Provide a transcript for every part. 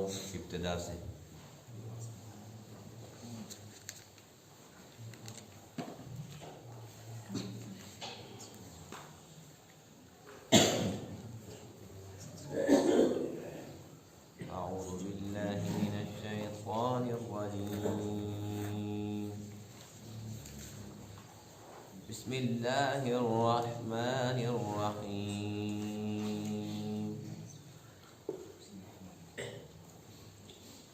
ہوں ابتدا سے۔ اعوذ باللہ من الشیطان الرجیم، بسم اللہ الرحمن الرحیم۔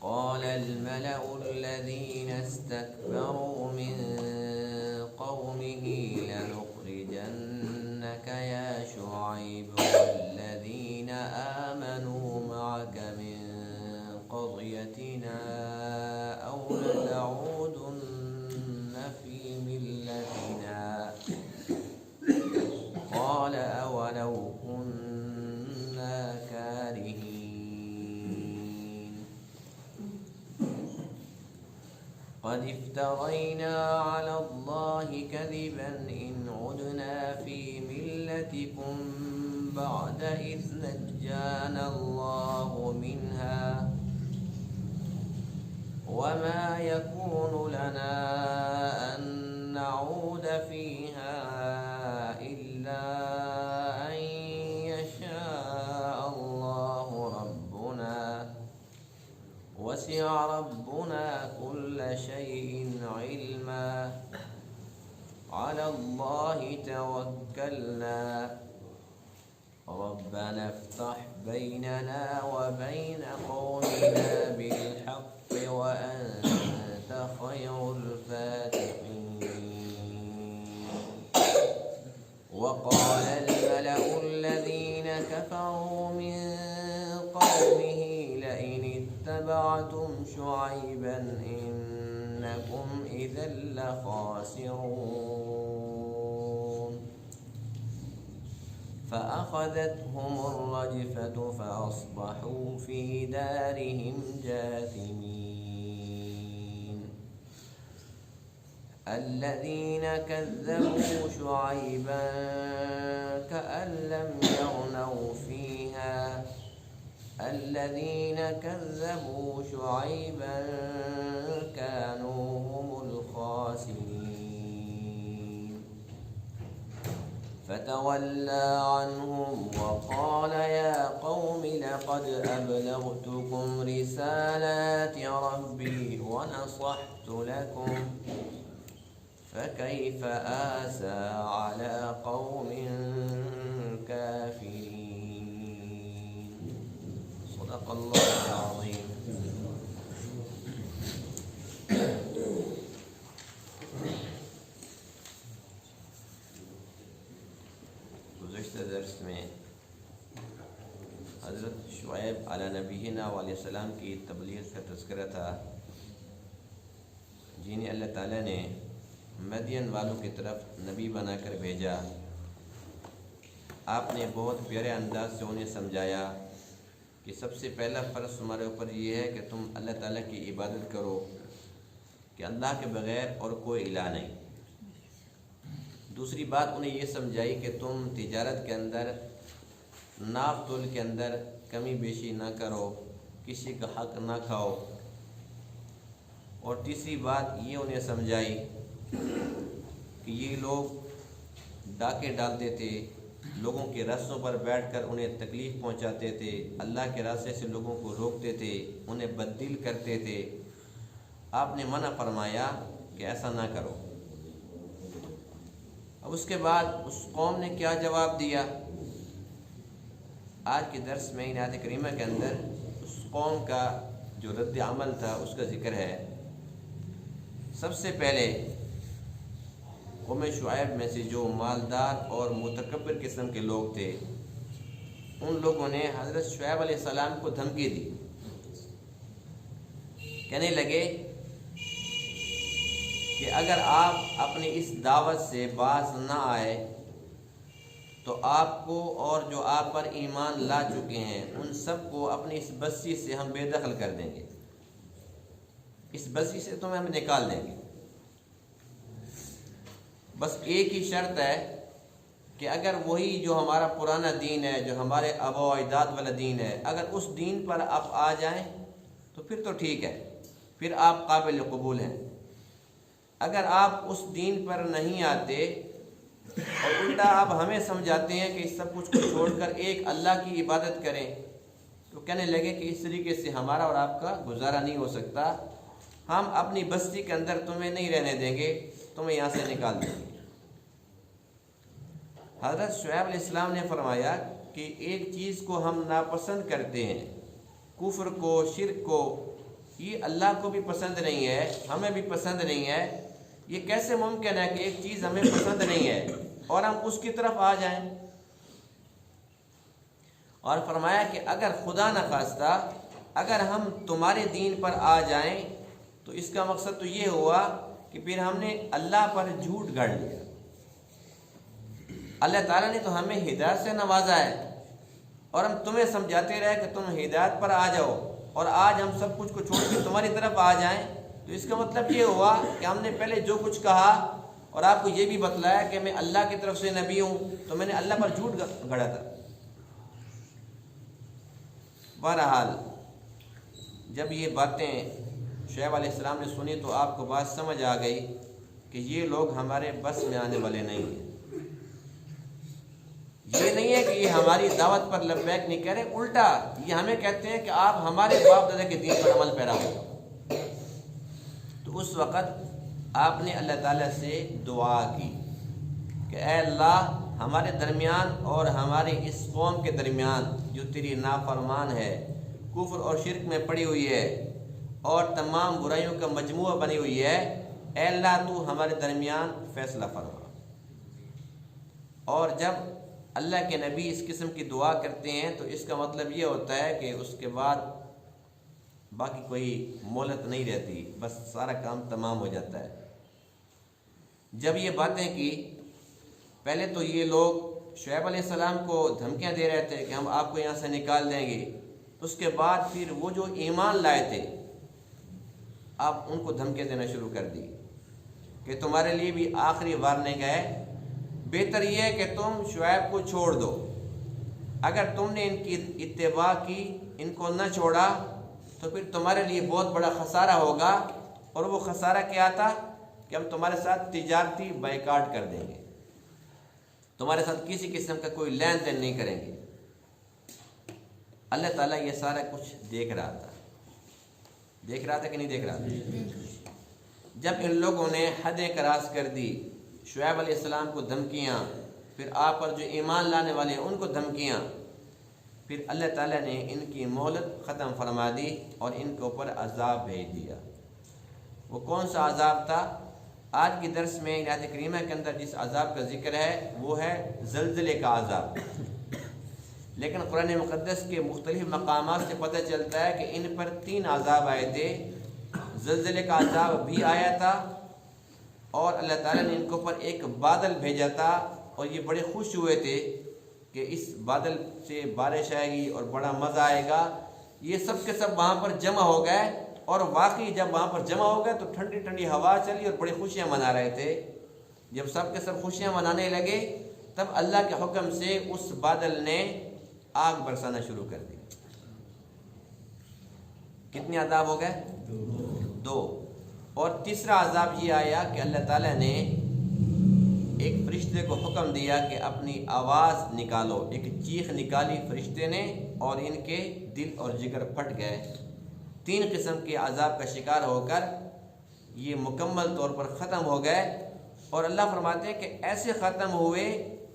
قال الملأ الذين استكبروا من قومه لنخرجنك يا شعيب والذين آمنوا معك من قريتنا أو لتعودن في ملتنا قال أولو كنا كارهين قد افترينا على الله كذبا إن عدنا في ملتكم بعد إذ نجانا الله منها وما يكون لنا أن نعود فيها إلا أن يشاء الله ربنا وسع ربنا كل شيء علما على الله توكلنا ربنا افتح بيننا وبين قومنا بالحق وأنت خير الفاتحين وقال الملأ الذين كفروا من قومه لئن اتبعتم شعيبا إنكم إذا لخاسرون فأخذتهم الرجفة فأصبحوا في دارهم جاثمين الذين كذبوا شعيبا كأن لم يغنوا فيها الذين كذبوا شعيبا كانوا هم الخاسرين فتولى عنهم وقال يا قوم لقد أبلغتكم رسالات ربي ونصحت لكم فكيف آسى على قوم كافرين صدق الله العظيم۔ گزشتہ درس میں حضرت شعیب علیہ نبینا علیہ السلام کی تبلیغ کا تذکرہ تھا، جنہیں اللہ تعالیٰ نے مدین والوں کی طرف نبی بنا کر بھیجا۔ آپ نے بہت پیارے انداز سے انہیں سمجھایا کہ سب سے پہلا فرض تمہارے اوپر یہ ہے کہ تم اللہ تعالیٰ کی عبادت کرو کہ اللہ کے بغیر اور کوئی الہ نہیں۔ دوسری بات انہیں یہ سمجھائی کہ تم تجارت کے اندر ناپ تول کے اندر کمی بیشی نہ کرو، کسی کا حق نہ کھاؤ، اور تیسری بات یہ انہیں سمجھائی کہ یہ لوگ ڈاکے ڈالتے تھے، لوگوں کے راستوں پر بیٹھ کر انہیں تکلیف پہنچاتے تھے، اللہ کے راستے سے لوگوں کو روکتے تھے، انہیں بددل کرتے تھے۔ آپ نے منع فرمایا کہ ایسا نہ کرو۔ اب اس کے بعد اس قوم نے کیا جواب دیا؟ آج کے درس میں ان آیت کریمہ کے اندر اس قوم کا جو رد عمل تھا اس کا ذکر ہے۔ سب سے پہلے قوم شعیب میں سے جو مالدار اور متکبر قسم کے لوگ تھے، ان لوگوں نے حضرت شعیب علیہ السلام کو دھمکی دی، کہنے لگے کہ اگر آپ اپنی اس دعوت سے باز نہ آئے تو آپ کو اور جو آپ پر ایمان لا چکے ہیں ان سب کو اپنی اس بستی سے ہم بے دخل کر دیں گے، اس بستی سے تمہیں ہم نکال دیں گے۔ بس ایک ہی شرط ہے کہ اگر وہی جو ہمارا پرانا دین ہے، جو ہمارے آباء و اجداد والا دین ہے، اگر اس دین پر آپ آ جائیں تو پھر تو ٹھیک ہے، پھر آپ قابل قبول ہیں۔ اگر آپ اس دین پر نہیں آتے اور الٹا آپ ہمیں سمجھاتے ہیں کہ اس سب کچھ کو چھوڑ کر ایک اللہ کی عبادت کریں، تو کہنے لگے کہ اس طریقے سے ہمارا اور آپ کا گزارا نہیں ہو سکتا، ہم اپنی بستی کے اندر تمہیں نہیں رہنے دیں گے، تمہیں یہاں سے نکال دیں گے۔ حضرت شعیب علیہ السلام نے فرمایا کہ ایک چیز کو ہم ناپسند کرتے ہیں، کفر کو، شرک کو، یہ اللہ کو بھی پسند نہیں ہے، ہمیں بھی پسند نہیں ہے، یہ کیسے ممکن ہے کہ ایک چیز ہمیں پسند نہیں ہے اور ہم اس کی طرف آ جائیں؟ اور فرمایا کہ اگر خدا نخواستہ اگر ہم تمہارے دین پر آ جائیں تو اس کا مقصد تو یہ ہوا کہ پھر ہم نے اللہ پر جھوٹ گڑھ لیا۔ اللہ تعالیٰ نے تو ہمیں ہدایت سے نوازا ہے اور ہم تمہیں سمجھاتے رہے کہ تم ہدایت پر آ جاؤ، اور آج ہم سب کچھ کو چھوڑ کے تمہاری طرف آ جائیں، تو اس کا مطلب یہ ہوا کہ ہم نے پہلے جو کچھ کہا اور آپ کو یہ بھی بتلایا کہ میں اللہ کی طرف سے نبی ہوں، تو میں نے اللہ پر جھوٹ گڑھا تھا۔ بہرحال جب یہ باتیں شعیب علیہ السلام نے سنی تو آپ کو بات سمجھ آ گئی کہ یہ لوگ ہمارے بس میں آنے والے نہیں ہیں۔ یہ نہیں ہے کہ یہ ہماری دعوت پر لبیک نہیں کہہ رہے، الٹا یہ ہمیں کہتے ہیں کہ آپ ہمارے باپ دادا کے دین پر عمل پیرا ہو۔ تو اس وقت آپ نے اللہ تعالیٰ سے دعا کی کہ اے اللہ، ہمارے درمیان اور ہماری اس قوم کے درمیان جو تیری نافرمان ہے، کفر اور شرک میں پڑی ہوئی ہے اور تمام برائیوں کا مجموعہ بنی ہوئی ہے، اے اللہ تو ہمارے درمیان فیصلہ فرما۔ اور جب اللہ کے نبی اس قسم کی دعا کرتے ہیں تو اس کا مطلب یہ ہوتا ہے کہ اس کے بعد باقی کوئی مہلت نہیں رہتی، بس سارا کام تمام ہو جاتا ہے۔ جب یہ باتیں کی، پہلے تو یہ لوگ شعیب علیہ السلام کو دھمکیاں دے رہے تھے کہ ہم آپ کو یہاں سے نکال دیں گے، اس کے بعد پھر وہ جو ایمان لائے تھے آپ ان کو دھمکیاں دینا شروع کر دی کہ تمہارے لیے بھی آخری وارننگ ہے، بہتر یہ ہے کہ تم شعیب کو چھوڑ دو، اگر تم نے ان کی اتباع کی، ان کو نہ چھوڑا تو پھر تمہارے لیے بہت بڑا خسارہ ہوگا، اور وہ خسارہ کیا تھا کہ ہم تمہارے ساتھ تجارتی بائیکاٹ کر دیں گے، تمہارے ساتھ کسی قسم کا کوئی لین دین نہیں کریں گے۔ اللہ تعالیٰ یہ سارا کچھ دیکھ رہا تھا کہ نہیں دیکھ رہا تھا؟ جب ان لوگوں نے حدیں کراس کر دی، شعیب علیہ السلام کو دھمکیاں، پھر آپ پر جو ایمان لانے والے ہیں ان کو دھمکیاں، پھر اللہ تعالیٰ نے ان کی مہلت ختم فرما دی اور ان کے اوپر عذاب بھیج دیا۔ وہ کون سا عذاب تھا؟ آج کی درس میں آیت کریمہ کے اندر جس عذاب کا ذکر ہے وہ ہے زلزلے کا عذاب، لیکن قرآن مقدس کے مختلف مقامات سے پتہ چلتا ہے کہ ان پر 3 عذاب آئے تھے۔ زلزلے کا عذاب بھی آیا تھا اور اللہ تعالیٰ نے ان کے اوپر ایک بادل بھیجا تھا، اور یہ بڑے خوش ہوئے تھے کہ اس بادل سے بارش آئے گی اور بڑا مزہ آئے گا۔ یہ سب کے سب وہاں پر جمع ہو گئے، اور واقعی جب وہاں پر جمع ہو گئے تو ٹھنڈی ٹھنڈی ہوا چلی اور بڑی خوشیاں منا رہے تھے۔ جب سب کے سب خوشیاں منانے لگے تب اللہ کے حکم سے اس بادل نے آگ برسانا شروع کر دی۔ کتنے عذاب ہو گئے؟ 2۔ اور تیسرا عذاب یہ آیا کہ اللہ تعالیٰ نے ایک فرشتے کو حکم دیا کہ اپنی آواز نکالو، ایک چیخ نکالی فرشتے نے اور ان کے دل اور جگر پھٹ گئے۔ 3 قسم کے عذاب کا شکار ہو کر یہ مکمل طور پر ختم ہو گئے، اور اللہ فرماتے ہیں کہ ایسے ختم ہوئے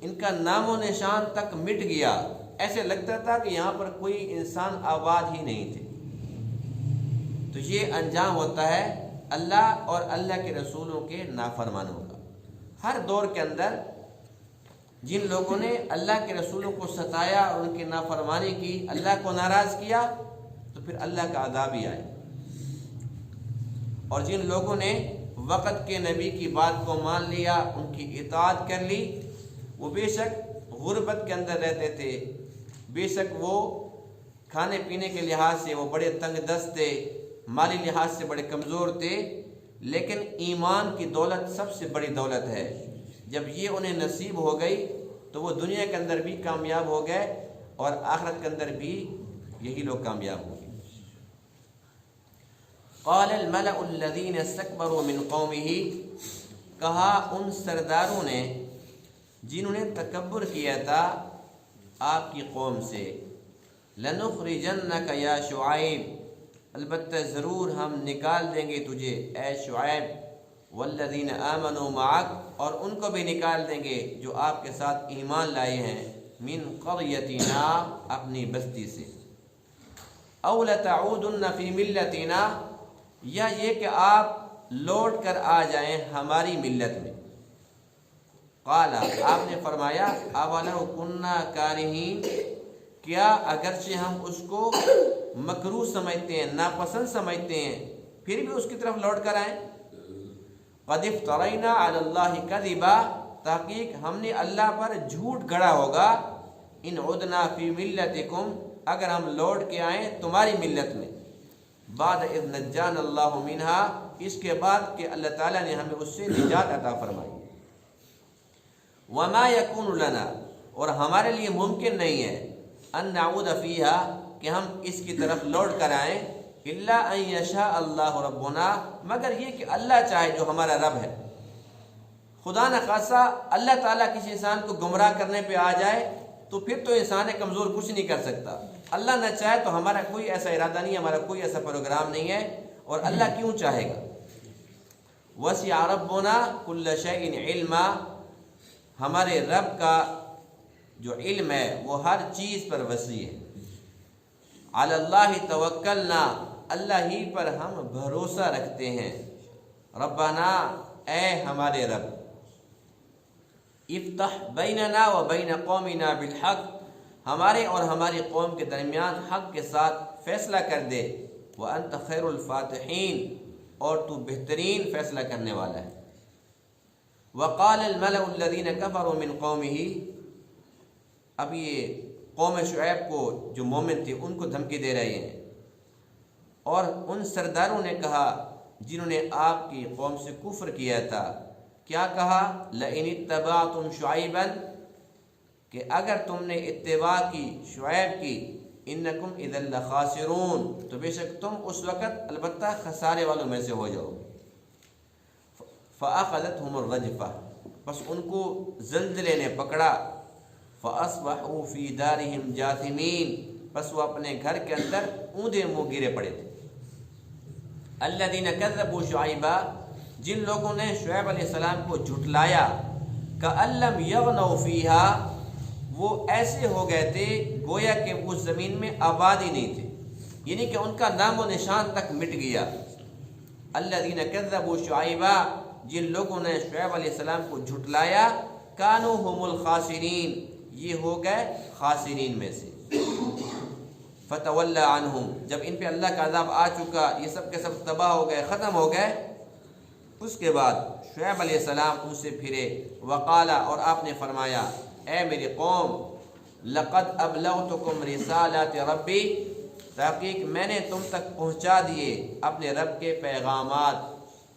ان کا نام و نشان تک مٹ گیا، ایسے لگتا تھا کہ یہاں پر کوئی انسان آباد ہی نہیں تھے۔ تو یہ انجام ہوتا ہے اللہ اور اللہ کے رسولوں کے نافرمانوں کا۔ ہر دور کے اندر جن لوگوں نے اللہ کے رسولوں کو ستایا اور ان کی نافرمانی کی، اللہ کو ناراض کیا، تو پھر اللہ کا عذاب ہی آئے۔ اور جن لوگوں نے وقت کے نبی کی بات کو مان لیا، ان کی اطاعت کر لی، وہ بے شک غربت کے اندر رہتے تھے، بے شک وہ کھانے پینے کے لحاظ سے وہ بڑے تنگ دست تھے، مالی لحاظ سے بڑے کمزور تھے، لیکن ایمان کی دولت سب سے بڑی دولت ہے۔ جب یہ انہیں نصیب ہو گئی تو وہ دنیا کے اندر بھی کامیاب ہو گئے اور آخرت کے اندر بھی یہی لوگ کامیاب ہو گئے۔ قال الملأ الذین استکبروا من قومہ، کہا ان سرداروں نے جنہوں نے تکبر کیا تھا آپ کی قوم سے، لنخرجنک یا شعیب، البتہ ضرور ہم نکال دیں گے تجھے اے شعیب، والذین آمنوا معک، اور ان کو بھی نکال دیں گے جو آپ کے ساتھ ایمان لائے ہیں، من قریتنا، اپنی بستی سے، او لتعودن فی ملتنا، یا یہ کہ آپ لوٹ کر آ جائیں ہماری ملت میں۔ قال، آپ نے فرمایا، اولو کننا کارہین، کیا اگرچہ ہم اس کو مکروہ سمجھتے ہیں، ناپسند سمجھتے ہیں، پھر بھی اس کی طرف لوٹ کر آئیں؟ قد افترینا علی اللہ کذبا، تحقیق ہم نے اللہ پر جھوٹ گڑا ہوگا، ان عدنا فی ملتکم، اگر ہم لوٹ کے آئیں تمہاری ملت میں، بعد اذ نجانا اللہ منہا، اس کے بعد کہ اللہ تعالیٰ نے ہمیں اس سے نجات عطا فرمائی۔ وما یکون لنا، اور ہمارے لیے ممکن نہیں ہے، ان نعود فیہا، کہ ہم اس کی طرف لوٹ کر آئیں، الا ان یشاء اللہ ربنا، مگر یہ کہ اللہ چاہے جو ہمارا رب ہے۔ خدا نخواستہ اللہ تعالیٰ کسی انسان کو گمراہ کرنے پہ آ جائے تو پھر تو انسان کمزور کچھ نہیں کر سکتا۔ اللہ نہ چاہے تو ہمارا کوئی ایسا ارادہ نہیں ہے، ہمارا کوئی ایسا پروگرام نہیں ہے، اور اللہ کیوں چاہے گا؟ وسع ربنا کل شیء علما، ہمارے رب کا جو علم ہے وہ ہر چیز پر وسیع ہے۔ علی اللہ توکلنا، اللہ ہی پر ہم بھروسہ رکھتے ہیں۔ ربنا، اے ہمارے رب، افتح بیننا و بین قومنا بالحق، ہمارے اور ہماری قوم کے درمیان حق کے ساتھ فیصلہ کر دے، وانت خیر الفاتحین، اور تو بہترین فیصلہ کرنے والا ہے۔ وقال الملأ الذین کفروا من قومہ، اب یہ قوم شعیب کو جو مومن تھے ان کو دھمکی دے رہے ہیں، اور ان سرداروں نے کہا جنہوں نے آپ کی قوم سے کفر کیا تھا، کیا کہا؟ لئن اتبعتم شعیبا، کہ اگر تم نے اتباع کی شعیب کی، انکم اذا لخاسرون، تو بے شک تم اس وقت البتہ خسارے والوں میں سے ہو جاؤ۔ فاخذتهم الرجفہ، بس ان کو زلزلے نے پکڑا، فاصبحوا فی دارہم جاثمین، بس وہ اپنے گھر کے اندر اوندے منہ گرے پڑے تھے۔ الذین کذبوا شعیبا، جن لوگوں نے شعیب علیہ السلام کو جھٹلایا، کأن لم یغنوا فیہا، وہ ایسے ہو گئے تھے گویا کہ اس زمین میں آبادی نہیں تھے، یعنی کہ ان کا نام و نشان تک مٹ گیا۔ الذین کذبوا شعیبا، جن لوگوں نے شعیب علیہ السلام کو جھٹلایا، کانوا هم الخاسرین، یہ ہو گئے خاسرین میں سے۔ فتولی عنہم، جب ان پہ اللہ کا عذاب آ چکا، یہ سب کے سب تباہ ہو گئے، ختم ہو گئے، اس کے بعد شعیب علیہ السلام ان سے پھرے، وقالا، اور آپ نے فرمایا، اے میری قوم، لقد ابلغتکم رسالات ربی، تحقیق میں نے تم تک پہنچا دیے اپنے رب کے پیغامات،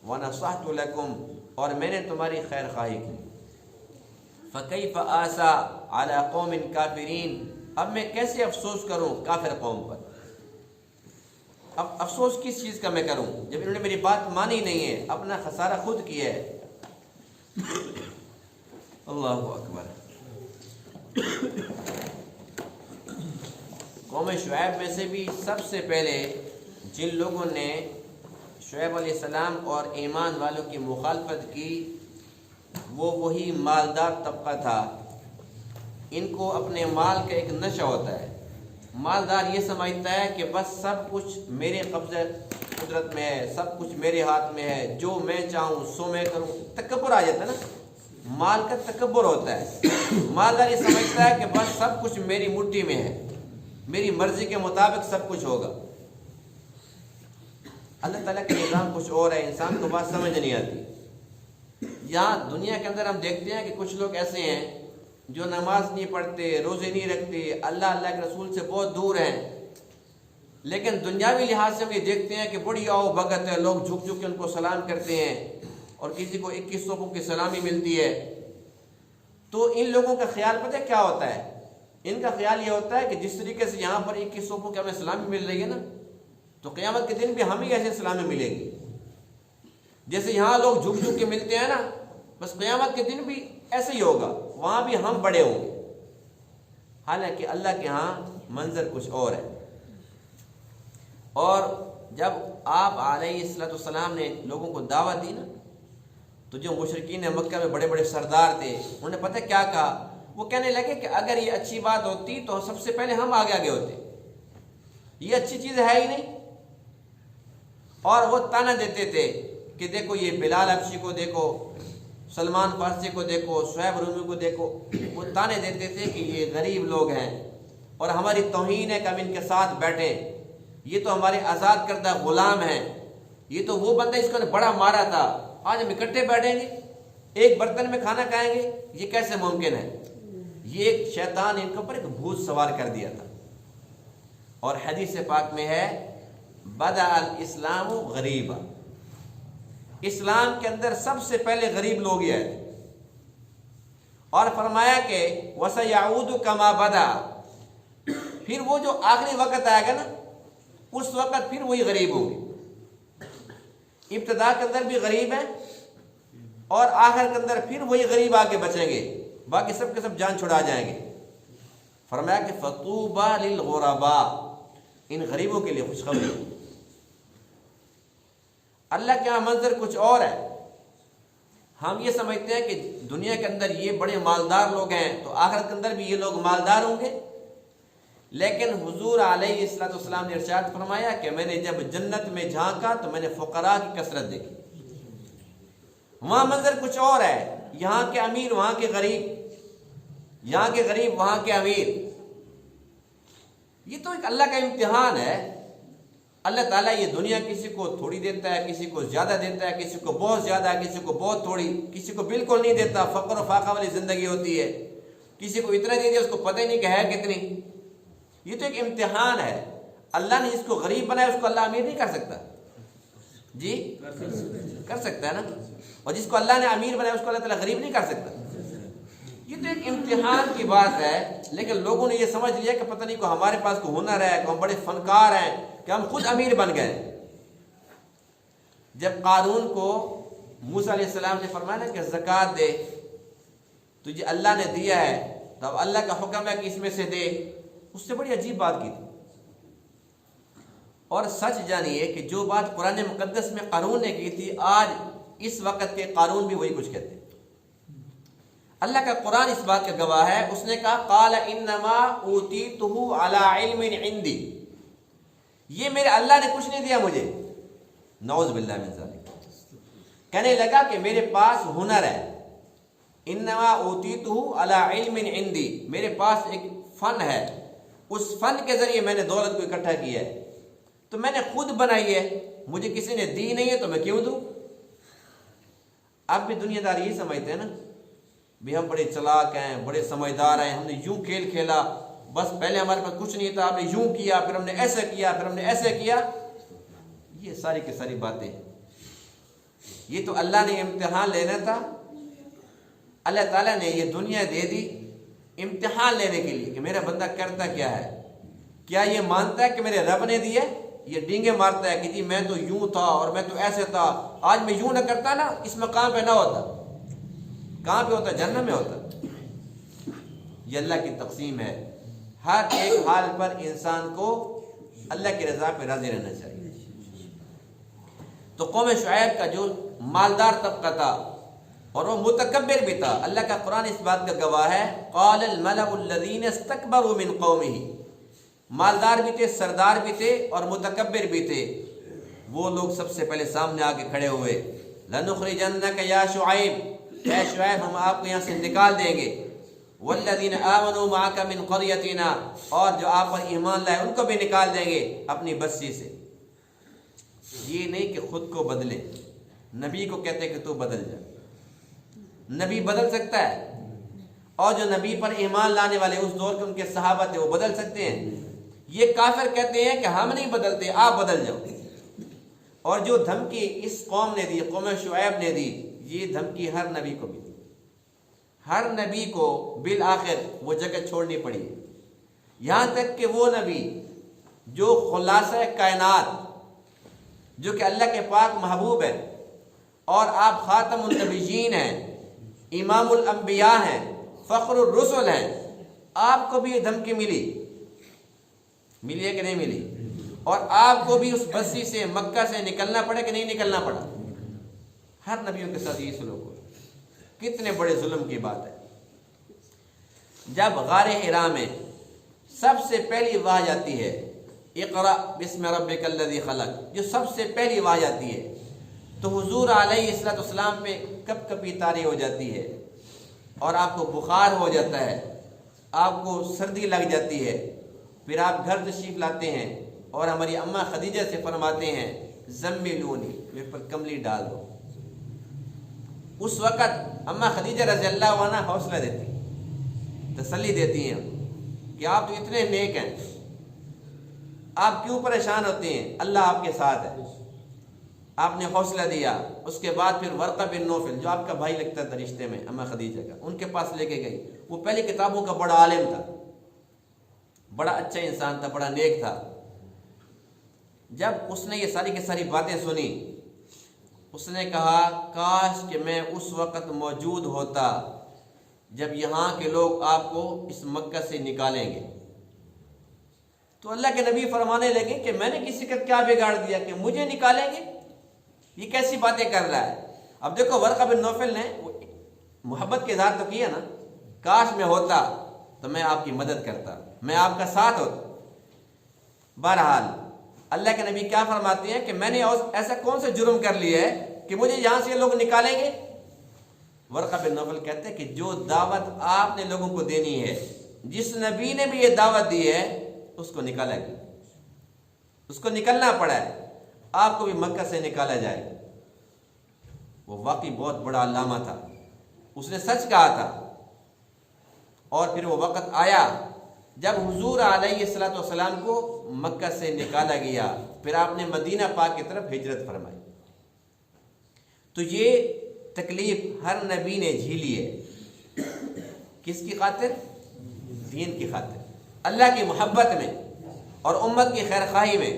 ونصحت لکم، اور میں نے تمہاری خیر خواہی کی۔ فکیف آسا علی قوم کافرین، اب میں کیسے افسوس کروں کافر قوم پر؟ اب افسوس کس چیز کا میں کروں جب انہوں نے میری بات مانی نہیں ہے، اپنا خسارہ خود کیا ہے۔ اللہ اکبر۔ قوم شعیب میں سے بھی سب سے پہلے جن لوگوں نے شعیب علیہ السلام اور ایمان والوں کی مخالفت کی وہ وہی مالدار طبقہ تھا۔ ان کو اپنے مال کا ایک نشہ ہوتا ہے۔ مالدار یہ سمجھتا ہے کہ بس سب کچھ میرے قبضہ قدرت میں ہے، سب کچھ میرے ہاتھ میں ہے، جو میں چاہوں سو میں کروں۔ تکبر آ جاتا ہے نا، مال کا تکبر ہوتا ہے۔ مالدار یہ سمجھتا ہے کہ بس سب کچھ میری مٹھی میں ہے، میری مرضی کے مطابق سب کچھ ہوگا۔ اللہ تعالیٰ کا نظام کچھ اور ہے، انسان کو بات سمجھ نہیں آتی۔ یہاں دنیا کے اندر ہم دیکھتے ہیں کہ کچھ لوگ ایسے ہیں جو نماز نہیں پڑھتے، روزے نہیں رکھتے، اللہ کے رسول سے بہت دور ہیں، لیکن دنیاوی لحاظ سے ہم یہ دیکھتے ہیں کہ بڑی آؤ بھگت ہے، لوگ جھک جھک کے ان کو سلام کرتے ہیں، اور کسی کو 21 سوپوں کی سلامی ملتی ہے۔ تو ان لوگوں کا خیال پتہ ہے کیا ہوتا ہے؟ ان کا خیال یہ ہوتا ہے کہ جس طریقے سے یہاں پر 21 سوپوں کی ہمیں سلامی مل رہی ہے نا، تو قیامت کے دن بھی ہم ہی ایسے سلامیں ملیں گی، جیسے یہاں لوگ جھک جھک کے ملتے ہیں نا، بس قیامت کے دن بھی ایسے ہی ہوگا، وہاں بھی ہم بڑے ہوں گے، حالانکہ اللہ کے ہاں منظر کچھ اور ہے۔ اور جب آپ علیہ السلام نے لوگوں کو دعوت دی نا، تو جو مشرکین مکہ میں بڑے بڑے سردار تھے، انہوں نے پتہ کیا کہا؟ وہ کہنے لگے کہ اگر یہ اچھی بات ہوتی تو سب سے پہلے ہم آگے ہوتے، یہ اچھی چیز ہے ہی نہیں۔ اور وہ تانا دیتے تھے کہ دیکھو یہ بلال حبشی کو دیکھو، سلمان فارسی کو دیکھو، شعیب رومی کو دیکھو، وہ تانے دیتے تھے کہ یہ غریب لوگ ہیں اور ہماری توہین ہے کہ ہم ان کے ساتھ بیٹھیں، یہ تو ہمارے آزاد کردہ غلام ہیں، یہ تو وہ بندہ اس کو نے بڑا مارا تھا، آج ہم اکٹھے بیٹھیں گے، ایک برتن میں کھانا کھائیں گے، یہ کیسے ممکن ہے؟ یہ ایک شیطان ان کے اوپر ایک بھوت سوار کر دیا تھا۔ اور حدیث پاک میں ہے بدأ الاسلام غریبا، اسلام کے اندر سب سے پہلے غریب لوگ ہی آئے تھے، اور فرمایا کہ وَسَيَعُودُ كَمَا بَدَأَ، پھر وہ جو آخری وقت آئے گا نا، اس وقت پھر وہی غریب ہوں گے۔ ابتدا کے اندر بھی غریب ہیں اور آخر کے اندر پھر وہی غریب آگے بچیں گے، باقی سب کے سب جان چھڑا جائیں گے۔ فرمایا کہ فَطُوبَى لِلْغُرَبَاء، ان غریبوں کے لیے خوشخبری۔ اللہ کے یہاں منظر کچھ اور ہے۔ ہم یہ سمجھتے ہیں کہ دنیا کے اندر یہ بڑے مالدار لوگ ہیں تو آخرت کے اندر بھی یہ لوگ مالدار ہوں گے، لیکن حضور علیہ السلام نے ارشاد فرمایا کہ میں نے جب جنت میں جھانکا تو میں نے فقراء کی کثرت دیکھی، وہاں منظر کچھ اور ہے، یہاں کے امیر وہاں کے غریب، یہاں کے غریب وہاں کے امیر۔ یہ تو ایک اللہ کا امتحان ہے۔ اللہ تعالیٰ یہ دنیا کسی کو تھوڑی دیتا ہے، کسی کو زیادہ دیتا ہے، کسی کو بہت زیادہ، کسی کو بہت تھوڑی، کسی کو بالکل نہیں دیتا، فقر و فاقہ والی زندگی ہوتی ہے، کسی کو اتنا دے دیا اس کو پتہ ہی نہیں کہ ہے کتنی۔ یہ تو ایک امتحان ہے۔ اللہ نے جس کو غریب بنایا اس کو اللہ امیر نہیں کر سکتا؟ جی کر سکتا ہے نا؟ اور جس کو اللہ نے امیر بنایا اس کو اللہ تعالیٰ غریب نہیں کر سکتا؟ یہ تو ایک امتحان کی بات ہے، لیکن لوگوں نے یہ سمجھ لیا کہ پتہ نہیں کو ہمارے پاس کوئی ہنر ہے، کہ ہم بڑے فنکار ہیں، کہ ہم خود امیر بن گئے۔ جب قارون کو موسیٰ علیہ السلام نے فرمایا کہ زکوٰۃ دے، تجھے اللہ نے دیا ہے تو اب اللہ کا حکم ہے کہ اس میں سے دے، اس سے بڑی عجیب بات کی تھی۔ اور سچ جانیے کہ جو بات قرآن مقدس میں قارون نے کی تھی، آج اس وقت کے قارون بھی وہی کچھ کہتے ہیں۔ اللہ کا قرآن اس بات کا گواہ ہے، اس نے کہا قال انما اوتیتہ علی علم عندی، یہ میرے اللہ نے کچھ نہیں دیا مجھے، نعوذ باللہ من ذالک، کہنے لگا کہ میرے پاس ہنر ہے، انما اوتیتہ علی علم عندی، میرے پاس ایک فن ہے، اس فن کے ذریعے میں نے دولت کو اکٹھا کیا ہے، تو میں نے خود بنائی ہے، مجھے کسی نے دی نہیں ہے تو میں کیوں دوں؟ اب بھی دنیا دار یہی سمجھتے ہیں نا بھی ہم بڑے چلاک ہیں، بڑے سمجھدار ہیں، ہم نے یوں کھیل کھیلا، بس پہلے ہمارے پاس کچھ نہیں تھا، ہم نے یوں کیا، پھر ہم نے ایسے کیا، پھر ہم نے ایسے کیا۔ یہ ساری کی ساری باتیں، یہ تو اللہ نے امتحان لینا تھا، اللہ تعالیٰ نے یہ دنیا دے دی امتحان لینے کے لیے کہ میرا بندہ کرتا کیا ہے، کیا یہ مانتا ہے کہ میرے رب نے دیے، یہ ڈینگے مارتا ہے کہ جی میں تو یوں تھا اور میں تو ایسے تھا، آج میں یوں نہ کرتا نا اس مقام پہ نہ ہوتا، کہاں پہ ہوتا؟ جنت میں ہوتا۔ یہ اللہ کی تقسیم ہے، ہر ایک حال پر انسان کو اللہ کی رضا پہ راضی رہنا چاہیے۔ تو قوم شعیب کا جو مالدار طبقہ تھا اور وہ متکبر بھی تھا، اللہ کا قرآن اس بات کا گواہ ہے قال الملأ الذین استکبروا من قومہ، مالدار بھی تھے، سردار بھی تھے اور متکبر بھی تھے، وہ لوگ سب سے پہلے سامنے آ کے کھڑے ہوئے، لنخرجنک یا شعیب، اے شعیب ہم آپ کو یہاں سے نکال دیں گے، والذین آمنوا معک من قریتنا، اور جو آپ پر ایمان لائے ان کو بھی نکال دیں گے اپنی بستی سے۔ یہ نہیں کہ خود کو بدلے، نبی کو کہتے کہ تو بدل جا، نبی بدل سکتا ہے، اور جو نبی پر ایمان لانے والے اس دور کے ان کے صحابہ تھے وہ بدل سکتے ہیں۔ یہ کافر کہتے ہیں کہ ہم نہیں بدلتے، آپ بدل جاؤ۔ اور جو دھمکی اس قوم نے دی، قوم شعیب نے دی، یہ دھمکی ہر نبی کو بھی دی، ہر نبی کو بالآخر وہ جگہ چھوڑنی پڑی، یہاں تک کہ وہ نبی جو خلاصہ کائنات جو کہ اللہ کے پاک محبوب ہے، اور آپ خاتم النبیین ہیں، امام الانبیاء ہیں، فخر الرسل ہیں، آپ کو بھی یہ دھمکی ملی ہے کہ نہیں ملی؟ اور آپ کو بھی اس بستی سے، مکہ سے نکلنا پڑا کہ نہیں نکلنا پڑا؟ ہر نبیوں کے ساتھ یہ سلوک ہو، کتنے بڑے ظلم کی بات ہے۔ جب غار حرا میں سب سے پہلی آواز آتی ہے، اقرأ بسم ربک الذی خلق، جو سب سے پہلی آواز آتی ہے، تو حضور علیہ السلام پہ کپ کپی طاری ہو جاتی ہے، اور آپ کو بخار ہو جاتا ہے، آپ کو سردی لگ جاتی ہے۔ پھر آپ گھر تشریف لاتے ہیں اور ہماری اماں خدیجہ سے فرماتے ہیں زملونی، میرے پر کملی ڈال دو۔ اس وقت اماں خدیجہ رضی اللہ عنہ حوصلہ دیتی، تسلی دیتی ہیں کہ آپ تو اتنے نیک ہیں، آپ کیوں پریشان ہوتے ہیں، اللہ آپ کے ساتھ ہے۔ آپ نے حوصلہ دیا۔ اس کے بعد پھر ورقہ بن نوفل، جو آپ کا بھائی لگتا تھا رشتے میں اماں خدیجہ کا، ان کے پاس لے کے گئی۔ وہ پہلی کتابوں کا بڑا عالم تھا، بڑا اچھا انسان تھا، بڑا نیک تھا۔ جب اس نے یہ ساری کی ساری باتیں سنی، اس نے کہا کاش کہ میں اس وقت موجود ہوتا جب یہاں کے لوگ آپ کو اس مکہ سے نکالیں گے۔ تو اللہ کے نبی فرمانے لگے کہ میں نے کسی کا کیا بگاڑ دیا کہ مجھے نکالیں گے؟ یہ کیسی باتیں کر رہا ہے؟ اب دیکھو ورقہ بن نوفل نے محبت کے اظہار تو کیا نا، کاش میں ہوتا تو میں آپ کی مدد کرتا، میں آپ کا ساتھ ہوتا۔ بہرحال اللہ کے نبی کیا فرماتے ہیں کہ میں نے ایسا کون سا جرم کر لیا ہے کہ مجھے یہاں سے لوگ نکالیں گے؟ ورقہ بن نوفل کہتے ہیں کہ جو دعوت آپ نے لوگوں کو دینی ہے، جس نبی نے بھی یہ دعوت دی ہے، اس کو نکالا گیا، اس کو نکلنا پڑا ہے، آپ کو بھی مکہ سے نکالا جائے گا۔ وہ واقعی بہت بڑا علامہ تھا، اس نے سچ کہا تھا۔ اور پھر وہ وقت آیا جب حضور علیہ السلام کو مکہ سے نکالا گیا، پھر آپ نے مدینہ پاک کی طرف ہجرت فرمائی۔ تو یہ تکلیف ہر نبی نے جھیلی ہے، کس کی خاطر؟ دین کی خاطر، اللہ کی محبت میں اور امت کی خیر خواہی میں۔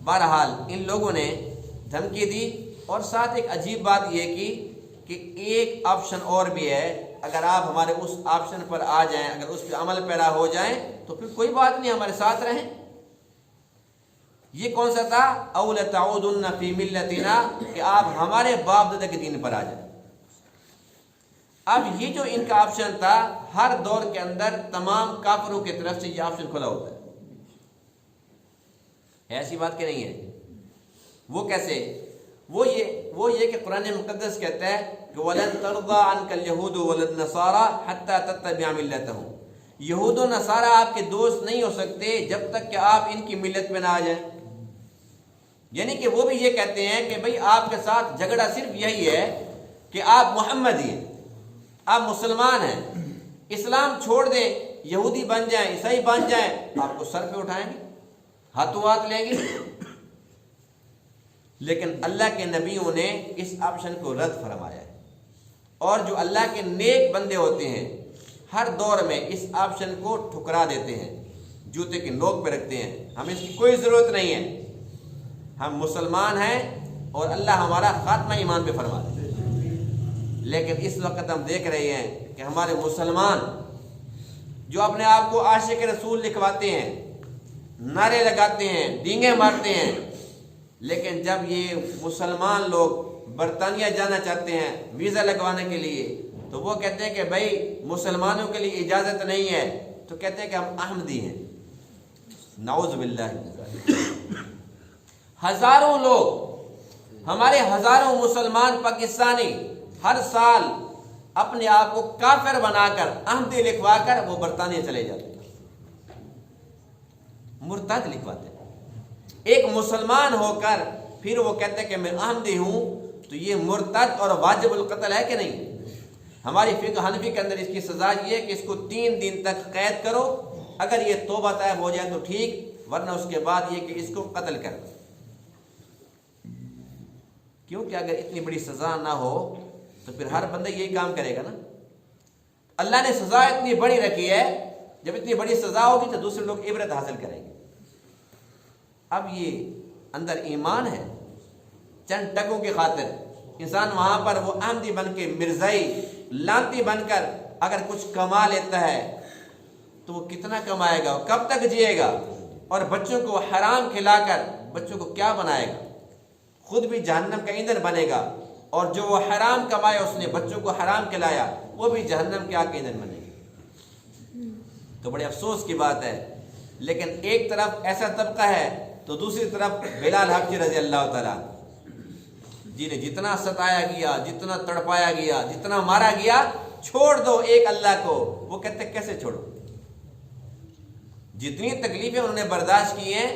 بہرحال ان لوگوں نے دھمکی دی، اور ساتھ ایک عجیب بات یہ کی کہ ایک آپشن اور بھی ہے، اگر آپ ہمارے اس آپشن پر آ جائیں، اگر اس پہ عمل پیرا ہو جائیں تو پھر کوئی بات نہیں، ہمارے ساتھ رہیں۔ یہ کون سا تھا؟ اَوْ لَتَعُودُنَّ فِي مِلَّتِنَا، کہ آپ ہمارے باپ دادا کے دین پر آ جائیں۔ اب یہ جو ان کا آپشن تھا، ہر دور کے اندر تمام کافروں کی طرف سے یہ آپشن کھلا ہوتا ہے، ایسی بات کہ نہیں ہے۔ وہ کیسے؟ وہ یہ کہ قرآن مقدس کہتا ہے کہ وَلَن تَرْضَىٰ عَنْكَ الْيَهُودُ وَلَا النَّصَارَىٰ حَتَّىٰ تَتَّبِعَ مِلَّتَهُمْ، یہود و نصارہ آپ کے دوست نہیں ہو سکتے جب تک کہ آپ ان کی ملت میں نہ آ جائیں۔ یعنی کہ وہ بھی یہ کہتے ہیں کہ بھئی آپ کے ساتھ جھگڑا صرف یہی ہے کہ آپ محمدی ہیں، آپ مسلمان ہیں، اسلام چھوڑ دیں، یہودی بن جائیں، عیسائی بن جائیں، آپ کو سر پہ اٹھائیں گے، ہاتھوں ہاتھ لیں گے۔ لیکن اللہ کے نبیوں نے اس آپشن کو رد فرمایا ہے، اور جو اللہ کے نیک بندے ہوتے ہیں ہر دور میں اس آپشن کو ٹھکرا دیتے ہیں، جوتے کی نوک پہ رکھتے ہیں، ہمیں اس کی کوئی ضرورت نہیں ہے، ہم مسلمان ہیں اور اللہ ہمارا خاتمہ ایمان پہ فرما دے۔ لیکن اس وقت ہم دیکھ رہے ہیں کہ ہمارے مسلمان جو اپنے آپ کو عاشق رسول لکھواتے ہیں، نعرے لگاتے ہیں، ڈینگے مارتے ہیں، لیکن جب یہ مسلمان لوگ برطانیہ جانا چاہتے ہیں ویزا لگوانے کے لیے، تو وہ کہتے ہیں کہ بھائی مسلمانوں کے لیے اجازت نہیں ہے، تو کہتے ہیں کہ ہم احمدی ہیں۔ نعوذ باللہ من ذالک۔ ہزاروں لوگ، ہمارے ہزاروں مسلمان پاکستانی ہر سال اپنے آپ کو کافر بنا کر، احمدی لکھوا کر وہ برطانیہ چلے جاتے ہیں، مرتد لکھواتے ہیں۔ ایک مسلمان ہو کر پھر وہ کہتے ہیں کہ میں احمدی ہوں، تو یہ مرتد اور واجب القتل ہے کہ نہیں؟ ہماری فقہ حنفی کے اندر اس کی سزا یہ ہے کہ اس کو 3 دن تک قید کرو، اگر یہ توبہ طائب ہو جائے تو ٹھیک، ورنہ اس کے بعد یہ کہ اس کو قتل کر دو۔ کیونکہ اگر اتنی بڑی سزا نہ ہو تو پھر ہر بندہ یہی کام کرے گا نا۔ اللہ نے سزا اتنی بڑی رکھی ہے، جب اتنی بڑی سزا ہوگی تو دوسرے لوگ عبرت حاصل کریں گے۔ اب یہ اندر ایمان ہے، چند ٹکوں کی خاطر انسان وہاں پر وہ احمدی بن کے، مرزائی لانتی بن کر اگر کچھ کما لیتا ہے تو وہ کتنا کمائے گا، کب تک جیے گا، اور بچوں کو حرام کھلا کر بچوں کو کیا بنائے گا، خود بھی جہنم کا ایندھن بنے گا، اور جو وہ حرام کمایا اس نے بچوں کو حرام کھلایا وہ بھی جہنم کے آگ کا ایندھن بنے گا۔ تو بڑے افسوس کی بات ہے، لیکن ایک طرف ایسا طبقہ ہے تو دوسری طرف بلال حبشی رضی اللہ تعالیٰ جنہیں جتنا ستایا گیا، جتنا تڑپایا گیا، جتنا مارا گیا، چھوڑ دو ایک اللہ کو، وہ کہتے کیسے چھوڑو، جتنی تکلیفیں انہوں نے برداشت کی ہیں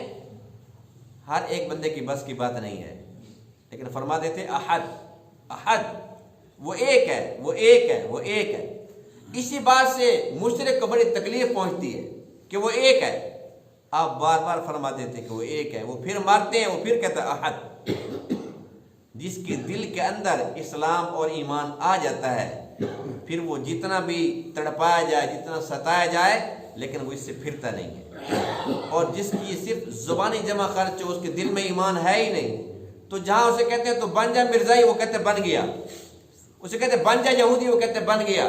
ہر ایک بندے کی بس کی بات نہیں ہے، لیکن فرما دیتے احد احد، وہ ایک ہے، وہ ایک ہے، وہ ایک ہے۔ اسی بات سے مشرک کو بڑی تکلیف پہنچتی ہے کہ وہ ایک ہے، آپ بار بار فرما دیتے کہ وہ ایک ہے، وہ پھر مارتے ہیں، وہ پھر کہتا ہے احد۔ جس کے دل کے اندر اسلام اور ایمان آ جاتا ہے پھر وہ جتنا بھی تڑپایا جائے، جتنا ستایا جائے، لیکن وہ اس سے پھرتا نہیں ہے۔ اور جس کی صرف زبانی جمع خرچ ہو، اس کے دل میں ایمان ہے ہی نہیں، تو جہاں اسے کہتے ہیں تو بن جا مرزائی، وہ کہتے بن گیا، اسے کہتے بن جا یہودی، وہ کہتے بن گیا،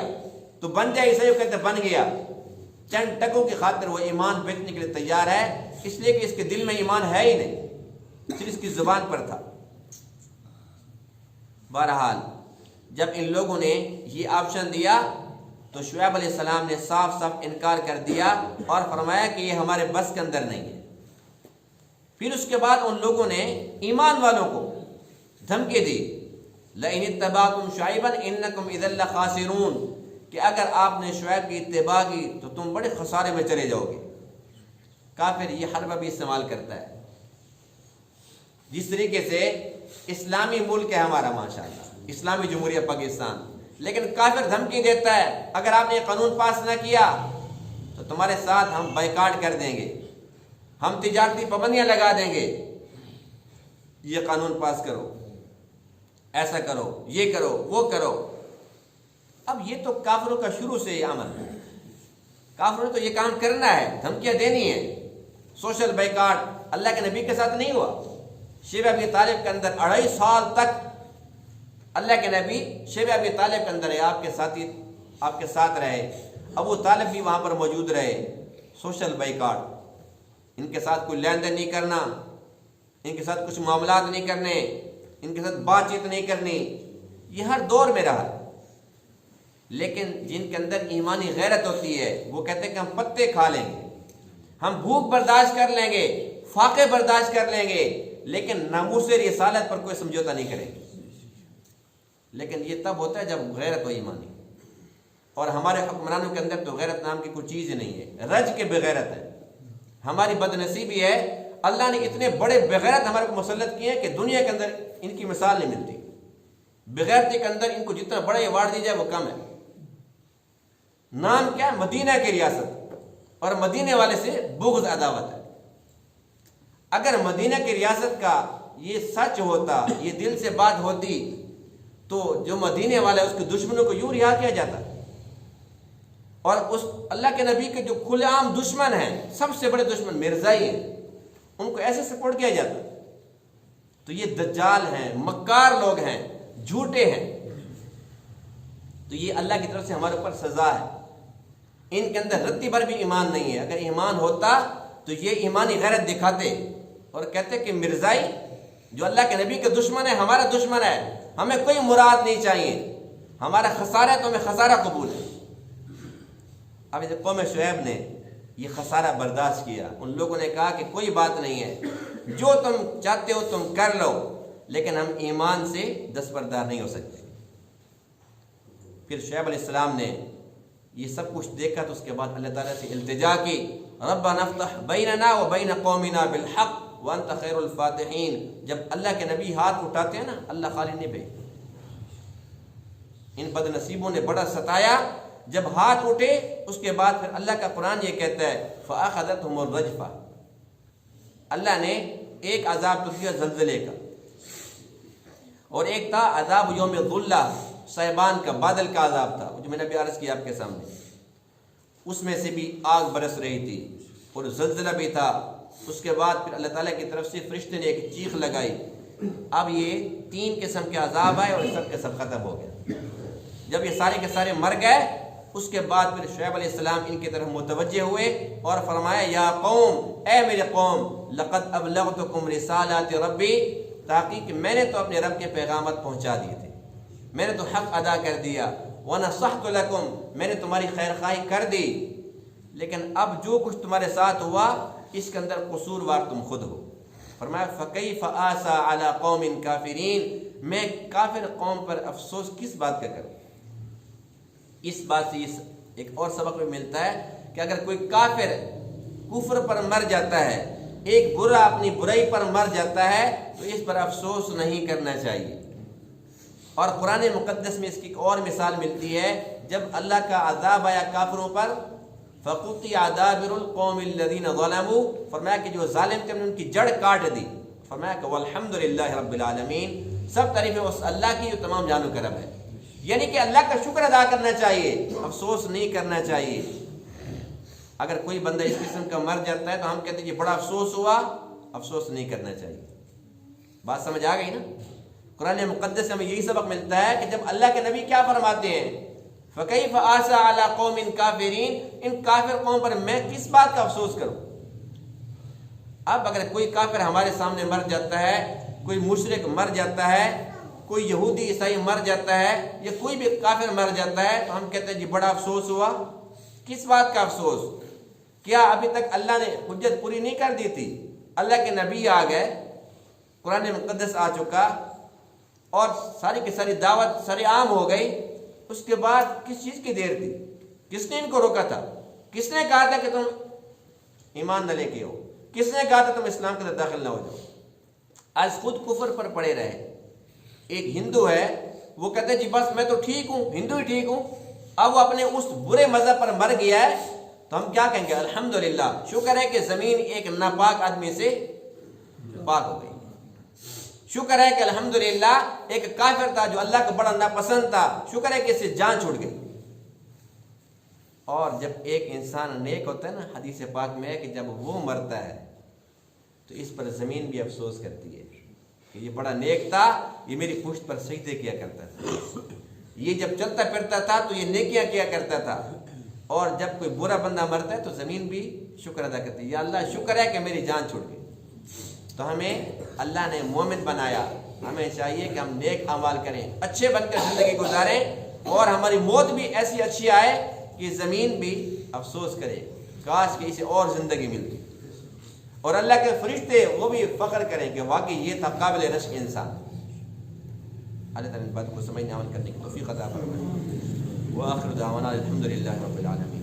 تو بن جا عیسائی، وہ کہتے بن گیا۔ چند ٹکوں کی خاطر وہ ایمان بیچنے کے لیے تیار ہے، اس لیے کہ اس کے دل میں ایمان ہے ہی نہیں، صرف اس کی زبان پر تھا۔ بہرحال جب ان لوگوں نے یہ آپشن دیا تو شعیب علیہ السلام نے صاف صاف انکار کر دیا اور فرمایا کہ یہ ہمارے بس کے اندر نہیں ہے۔ پھر اس کے بعد ان لوگوں نے ایمان والوں کو دھمکی دی، لئن اتبعتم شعیبا انکم اذا لخاسرون، کہ اگر آپ نے شعیب کی اتباع کی تو تم بڑے خسارے میں چلے جاؤ گے۔ کافر یہ حربہ بھی استعمال کرتا ہے، جس طریقے سے اسلامی ملک ہے ہمارا ماشاءاللہ، اسلامی جمہوریہ پاکستان، لیکن کافر دھمکی دیتا ہے اگر آپ نے یہ قانون پاس نہ کیا تو تمہارے ساتھ ہم بائیکاٹ کر دیں گے، ہم تجارتی پابندیاں لگا دیں گے، یہ قانون پاس کرو، ایسا کرو، یہ کرو، وہ کرو۔ اب یہ تو کافروں کا شروع سے یہ عمل ہے، کافروں نے تو یہ کام کرنا ہے، دھمکیاں دینی ہے۔ سوشل بائیکاٹ اللہ کے نبی کے ساتھ نہیں ہوا، شیب ابی طالب کے اندر 2.5 سال تک اللہ کے نبی شیب ابی طالب کے اندر ہے، آپ کے ساتھ رہے، ابو طالب بھی وہاں پر موجود رہے۔ سوشل بائیکاٹ، ان کے ساتھ کوئی لین دین نہیں کرنا، ان کے ساتھ کچھ معاملات نہیں کرنے، ان کے ساتھ بات چیت نہیں کرنی، یہ ہر دور میں رہا۔ لیکن جن کے اندر ایمانی غیرت ہوتی ہے وہ کہتے ہیں کہ ہم پتے کھا لیں گے، ہم بھوک برداشت کر لیں گے، فاقے برداشت کر لیں گے، لیکن ناموس رسالت پر کوئی سمجھوتا نہیں کریں گے۔ لیکن یہ تب ہوتا ہے جب غیرت و ایمانی، اور ہمارے حکمرانوں کے اندر تو غیرت نام کی کوئی چیز نہیں ہے، رج کے بغیرت ہے۔ ہماری بدنصیبی ہے اللہ نے اتنے بڑے بغیرت ہمارے کو مسلط کیے ہیں کہ دنیا کے اندر ان کی مثال نہیں ملتی۔ بغیرتی کے اندر ان کو جتنا بڑا ایوارڈ دی جائے وہ کم ہے۔ نام کیا ہے؟ مدینہ کی ریاست، اور مدینے والے سے بغض عداوت ہے۔ اگر مدینہ کی ریاست کا یہ سچ ہوتا، یہ دل سے بات ہوتی، تو جو مدینے والا ہے اس کے دشمنوں کو یوں رہا کیا جاتا، اور اس اللہ کے نبی کے جو کھلے عام دشمن ہیں، سب سے بڑے دشمن مرزائی ہیں، ان کو ایسے سپورٹ کیا جاتا۔ تو یہ دجال ہیں، مکار لوگ ہیں، جھوٹے ہیں، تو یہ اللہ کی طرف سے ہمارے اوپر سزا ہے۔ ان کے اندر رتی بھر بھی ایمان نہیں ہے، اگر ایمان ہوتا تو یہ ایمانی غیرت دکھاتے اور کہتے کہ مرزائی جو اللہ کے نبی کے دشمن ہے ہمارا دشمن ہے، ہمیں کوئی مراد نہیں چاہیے، ہمارا خسارہ ہے تو ہمیں خسارہ قبول ہے۔ اب جب قوم شعیب نے یہ خسارہ برداشت کیا، ان لوگوں نے کہا کہ کوئی بات نہیں ہے، جو تم چاہتے ہو تم کر لو، لیکن ہم ایمان سے دستبردار نہیں ہو سکتے۔ پھر شعیب علیہ السلام نے یہ سب کچھ دیکھا تو اس کے بعد اللہ تعالیٰ سے التجا کی، ربنا افتح بیننا و بین قومنا بالحق وانت خیر الفاتحین۔ جب اللہ کے نبی ہاتھ اٹھاتے ہیں نا، اللہ خالی نہیں بھیجتے۔ ان بد نصیبوں نے بڑا ستایا، جب ہاتھ اٹھے اس کے بعد پھر اللہ کا قرآن یہ کہتا ہے فأخذتهم الرجفہ، اللہ نے ایک عذاب تو دیا زلزلے کا، اور ایک تھا عذاب یوم الظلہ، صیبان کا، بادل کا عذاب تھا، جو میں نے ابھی عرض کیا آپ کے سامنے، اس میں سے بھی آگ برس رہی تھی، اور زلزلہ بھی تھا، اس کے بعد پھر اللہ تعالیٰ کی طرف سے فرشتے نے ایک چیخ لگائی. اب یہ 3 قسم کے عذاب آئے اور سب کے سب ختم ہو گئے. جب یہ سارے کے سارے مر گئے اس کے بعد پھر شعیب علیہ السلام ان کی طرف متوجہ ہوئے اور فرمایا یا قوم، اے میرے قوم، لقد ابلغتکم رسالات ربی، تحقیق میں نے تو اپنے رب کے پیغامات پہنچا دیے تھے، میں نے تو حق ادا کر دیا. ونصحت لکم، میں نے تمہاری خیر خواہی کر دی، لیکن اب جو کچھ تمہارے ساتھ ہوا اس کے اندر قصوروار تم خود ہو. فرمایا فکیف آسا علی قوم کافرین، میں کافر قوم پر افسوس کس بات کا کروں. اس بات سے ایک اور سبق میں ملتا ہے کہ اگر کوئی کافر کفر پر مر جاتا ہے، ایک برا اپنی برائی پر مر جاتا ہے تو اس پر افسوس نہیں کرنا چاہیے. اور قرآن مقدس میں اس کی ایک اور مثال ملتی ہے، جب اللہ کا عذاب آیا کافروں پر، فَقُطِعَ دَابِرُ الْقَوْمِ الَّذِينَ ظَلَمُوا، فرمایا کہ جو ظالم تھے ہم نے ان کی جڑ کاٹ دی. فرمایا کہ وَالْحَمْدُ لِلَّهِ رَبِّ الْعَالَمِينَ، سب تعریفیں اس اللہ کی جو تمام جانو کرم ہے. یعنی کہ اللہ کا شکر ادا کرنا چاہیے، افسوس نہیں کرنا چاہیے. اگر کوئی بندہ اس قسم کا مر جاتا ہے تو ہم کہتے ہیں کہ بڑا افسوس ہوا، افسوس نہیں کرنا چاہیے. بات سمجھ آ گئی نا؟ قرآن مقدس سے ہمیں یہی سبق ملتا ہے کہ جب اللہ کے نبی کیا فرماتے ہیں، فَكَيْفَ آسَى عَلَىٰ قَوْمٍ كَافِرِينَ، ان کافر قوم پر میں کس بات کا افسوس کروں. اب اگر کوئی کافر ہمارے سامنے مر جاتا ہے، کوئی مشرک مر جاتا ہے، کوئی یہودی عیسائی مر جاتا ہے، یا کوئی بھی کافر مر جاتا ہے تو ہم کہتے ہیں جی بڑا افسوس ہوا. کس بات کا افسوس؟ کیا ابھی تک اللہ نے حجت پوری نہیں کر دی تھی؟ اللہ کے نبی آ گئے، قرآن مقدس آ چکا اور ساری کی ساری دعوت ساری عام ہو گئی. اس کے بعد کس چیز کی دیر تھی؟ کس نے ان کو روکا تھا؟ کس نے کہا تھا کہ تم ایمان نہ لے کے ہو؟ کس نے کہا تھا تم اسلام کے اندر داخل نہ ہو جاؤ؟ آج خود کفر پر پڑے رہے. ایک ہندو ہے، وہ کہتے ہیں جی بس میں تو ٹھیک ہوں، ہندو ہی ٹھیک ہوں. اب وہ اپنے اس برے مذہب پر مر گیا ہے تو ہم کیا کہیں گے؟ الحمدللہ، شکر ہے کہ زمین ایک ناپاک آدمی سے پاک ہو گئی. شکر ہے کہ الحمدللہ ایک کافر تھا جو اللہ کو بڑا ناپسند تھا، شکر ہے کہ اس سے جان چھوٹ گئی. اور جب ایک انسان نیک ہوتا ہے نا، حدیث پاک میں ہے کہ جب وہ مرتا ہے تو اس پر زمین بھی افسوس کرتی ہے کہ یہ بڑا نیک تھا، یہ میری پشت پر سجدے کیا کرتا تھا، یہ جب چلتا پھرتا تھا تو یہ نیکیاں کیا کرتا تھا. اور جب کوئی برا بندہ مرتا ہے تو زمین بھی شکر ادا کرتی ہے، یا اللہ شکر ہے کہ میری جان چھوٹ گئی. تو ہمیں اللہ نے مومن بنایا، ہمیں چاہیے کہ ہم نیک اعمال کریں، اچھے بن کر زندگی گزاریں، اور ہماری موت بھی ایسی اچھی آئے کہ زمین بھی افسوس کرے کاش کہ اسے اور زندگی ملتی. اور اللہ کے فرشتے وہ بھی فخر کریں کہ واقعی یہ تھا قابل رشک انسان. اللہ تعالیٰ ان بات کو سمجھنے عمل کرنے کی توفیق عطا فرمائے. وآخر دعوانا الحمدللہ رب العالمین.